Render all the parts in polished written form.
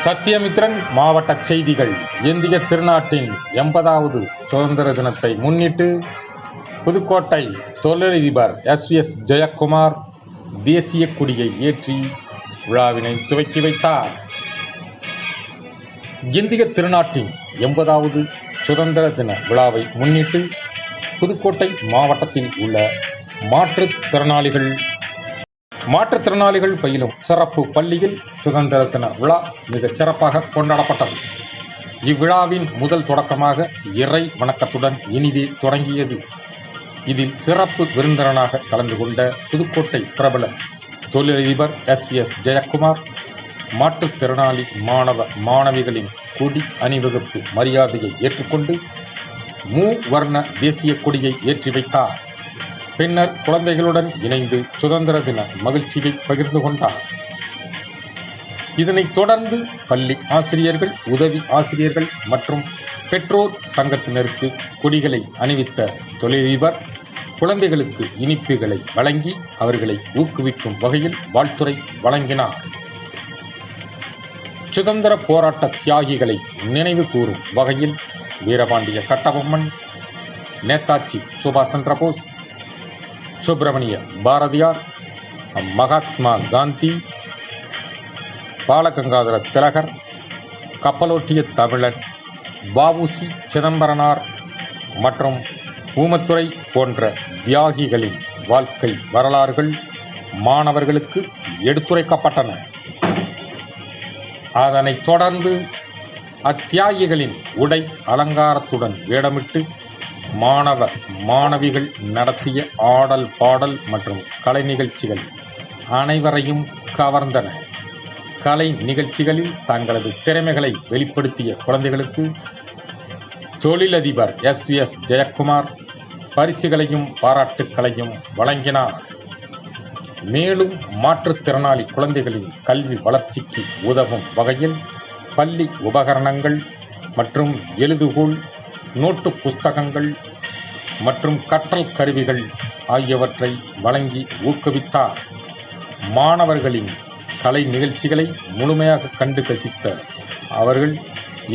சத்தியமித்ரன் மாவட்ட செய்திகள். இந்திய திருநாட்டின் 80வது சுதந்திர தினத்தை முன்னிட்டு புதுக்கோட்டை தொழிலதிபர் SVS ஜெயக்குமார் தேசிய கொடியை ஏற்றி விழாவினை துவக்கி வைத்தார். இந்திய திருநாட்டின் 80வது சுதந்திர தின விழாவை முன்னிட்டு புதுக்கோட்டை மாவட்டத்தில் உள்ள மாற்றுத்திறனாளிகள் பயிலும் சிறப்பு பள்ளியில் சுதந்திர தின விழா மிகச் சிறப்பாக கொண்டாடப்பட்டது. இவ்விழாவின் முதல் தொடக்கமாக இறை வணக்கத்துடன் இனிதே தொடங்கியது. இதில் சிறப்பு விருந்தினராக கலந்து கொண்ட புதுக்கோட்டை பிரபல தொழிலதிபர் SVS ஜெயக்குமார் மாற்றுத்திறனாளி மாணவிகளின் கொடி அணிவகுப்பு மரியாதையை ஏற்றுக்கொண்டு மூவர்ண தேசிய கொடியை ஏற்றி வைத்தார். பின்னர் குழந்தைகளுடன் இணைந்து சுதந்திர தின மகிழ்ச்சியை பகிர்ந்து கொண்டார். இதனைத் தொடர்ந்து பள்ளி ஆசிரியர்கள், உதவி ஆசிரியர்கள் மற்றும் பெற்றோர் சங்கத்தினருக்கு கொடிகளை அணிவித்த தொழிலதிபர் குழந்தைகளுக்கு இனிப்புகளை வழங்கி அவர்களை ஊக்குவிக்கும் வகையில் வாழ்த்துரை வழங்கினார். சுதந்திர போராட்ட தியாகிகளை நினைவு கூறும் வகையில் வீரபாண்டிய கட்டபொம்மன், நேதாஜி சுபாஷ் சந்திரபோஸ், சுப்பிரமணிய பாரதியார், மகாத்மா காந்தி, பாலகங்காதர திலகர், கப்பலோட்டிய தமிழன், வ.உ.சி. சிதம்பரனார் மற்றும் ஊமத்துரை போன்ற தியாகிகளின் வாழ்க்கை வரலாறுகள் மாணவர்களுக்கு எடுத்துரைக்கப்பட்டன. அதனைத் தொடர்ந்து அத்தியாகிகளின் உடை அலங்காரத்துடன் வேடமிட்டு மாணவிகள் நடத்திய ஆடல், பாடல் மற்றும் கலை நிகழ்ச்சிகள் அனைவரையும் கவர்ந்தன. கலை நிகழ்ச்சிகளில் தங்களது திறமைகளை வெளிப்படுத்திய குழந்தைகளுக்கு தொழிலதிபர் SVS ஜெயக்குமார் பரிசுகளையும் பாராட்டுக்களையும் வழங்கினார். மேலும் மாற்றுத்திறனாளி குழந்தைகளின் கல்வி வளர்ச்சிக்கு உதவும் வகையில் பள்ளி உபகரணங்கள் மற்றும் எழுதுகோல், நோட்டு புஸ்தகங்கள் மற்றும் கற்றல் கருவிகள் ஆகியவற்றை வழங்கி ஊக்குவித்தார். மாணவர்களின் கலை நிகழ்ச்சிகளை முழுமையாக கண்டு கசித்த அவர்கள்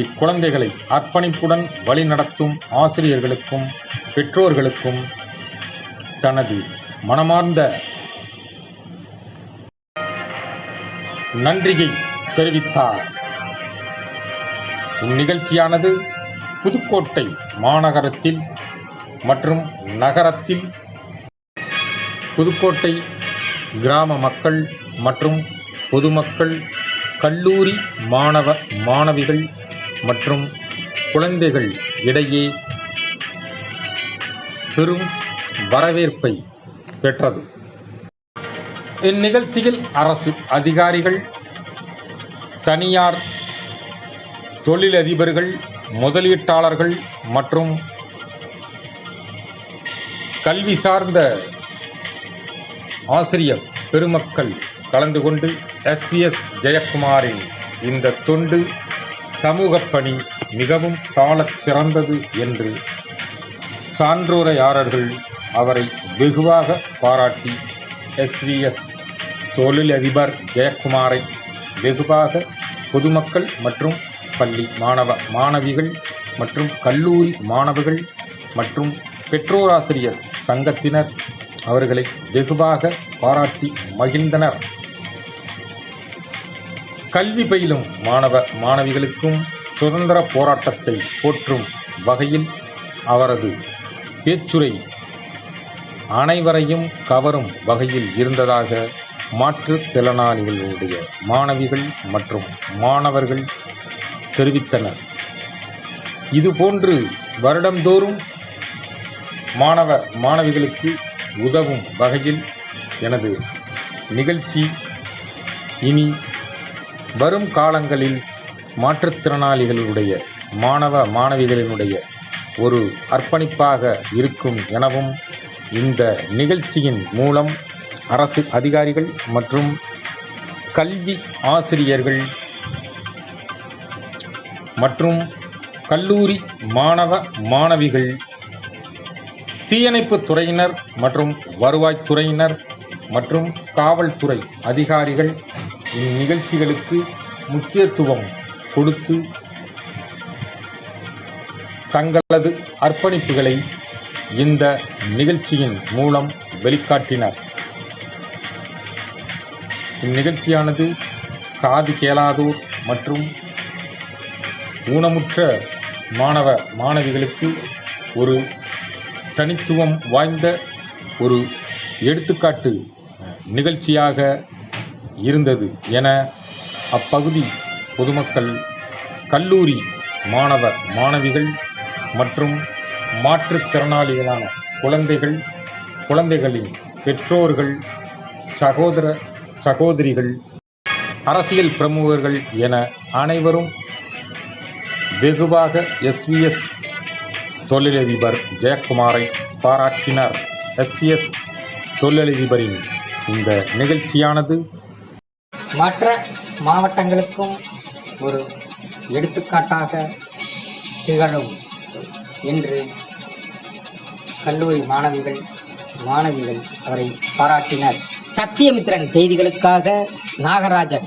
இக்குழந்தைகளை அர்ப்பணிப்புடன் வழிநடத்தும் ஆசிரியர்களுக்கும் பெற்றோர்களுக்கும் தனது மனமார்ந்த நன்றியை தெரிவித்தார். இந்நிகழ்ச்சியானது புதுக்கோட்டை மாநகரத்தில் மற்றும் நகரத்தில் புதுக்கோட்டை கிராம மக்கள் மற்றும் பொதுமக்கள், கல்லூரி மாணவிகள் மற்றும் குழந்தைகள் இடையே பெரும் வரவேற்பை பெற்றது. இந்நிகழ்ச்சியில் அரசு அதிகாரிகள், தனியார் தொழிலதிபர்கள், முதலீட்டாளர்கள் மற்றும் கல்வி சார்ந்த ஆசிரியர் பெருமக்கள் கலந்து கொண்டு SVS ஜெயக்குமாரின் இந்த தொண்டு சமூகப் பணி மிகவும் சாலச் சிறந்தது என்று சான்றோரையாளர்கள் அவரை வெகுவாக பாராட்டி SVS தொழிலதிபர் ஜெயக்குமாரை வெகுவாக பொதுமக்கள் மற்றும் பள்ளி மாணவிகள் மற்றும் கல்லூரி மாணவர்கள் மற்றும் பெற்றோராசிரியர் சங்கத்தினர் அவர்களை வெகுவாக பாராட்டி மகிழ்ந்தனர். கல்வி பயிலும் மாணவிகளுக்கும் சுதந்திர போராட்டத்தை போற்றும் வகையில் அவரது பேச்சுரை அனைவரையும் கவரும் வகையில் இருந்ததாக மாற்றுத்திறனாளிகளுடைய மாணவிகள் மற்றும் மாணவர்கள் தெரிவித்தனர். இதுபோன்று வருடந்தோறும் மாணவிகளுக்கு உதவும் வகையில் எனது நிகழ்ச்சி இனி வரும் காலங்களில் மாற்றுத்திறனாளிகளுடைய மாணவிகளினுடைய ஒரு அர்ப்பணிப்பாக இருக்கும் எனவும் இந்த நிகழ்ச்சியின் மூலம் அரசு அதிகாரிகள் மற்றும் கல்வி ஆசிரியர்கள் மற்றும் கல்லூரி மாணவிகள், தீயணைப்புத் துறையினர் மற்றும் வருவாய்த்துறையினர் மற்றும் காவல்துறை அதிகாரிகள் இந்நிகழ்ச்சிகளுக்கு முக்கியத்துவம் கொடுத்து தங்களது அர்ப்பணிப்புகளை இந்த நிகழ்ச்சியின் மூலம் வெளிக்காட்டினர். இந்நிகழ்ச்சியானது காது கேளாதோர் மற்றும் ஊனமுற்ற மாணவ மாணவிகளுக்கு ஒரு தனித்துவம் வாய்ந்த ஒரு எடுத்துக்காட்டு நிகழ்ச்சியாக இருந்தது என அப்பகுதி பொதுமக்கள், கல்லூரி மாணவ மாணவிகள் மற்றும் மாற்றுத்திறனாளிகளான குழந்தைகளின் பெற்றோர்கள், சகோதர சகோதரிகள், அரசியல் பிரமுகர்கள் என அனைவரும் வெகுவாக எஸ்விஎஸ் தொழிலதிபர் ஜெயக்குமாரை பாராட்டினார். எஸ்விஎஸ் தொழிலதிபரின் இந்த நிகழ்ச்சியானது மற்ற மாவட்டங்களுக்கும் ஒரு எடுத்துக்காட்டாக திகழும் என்று கல்லூரி மாணவிகள் அவரை பாராட்டினர். சத்தியமித்திரன் செய்திகளுக்காக நாகராஜன்.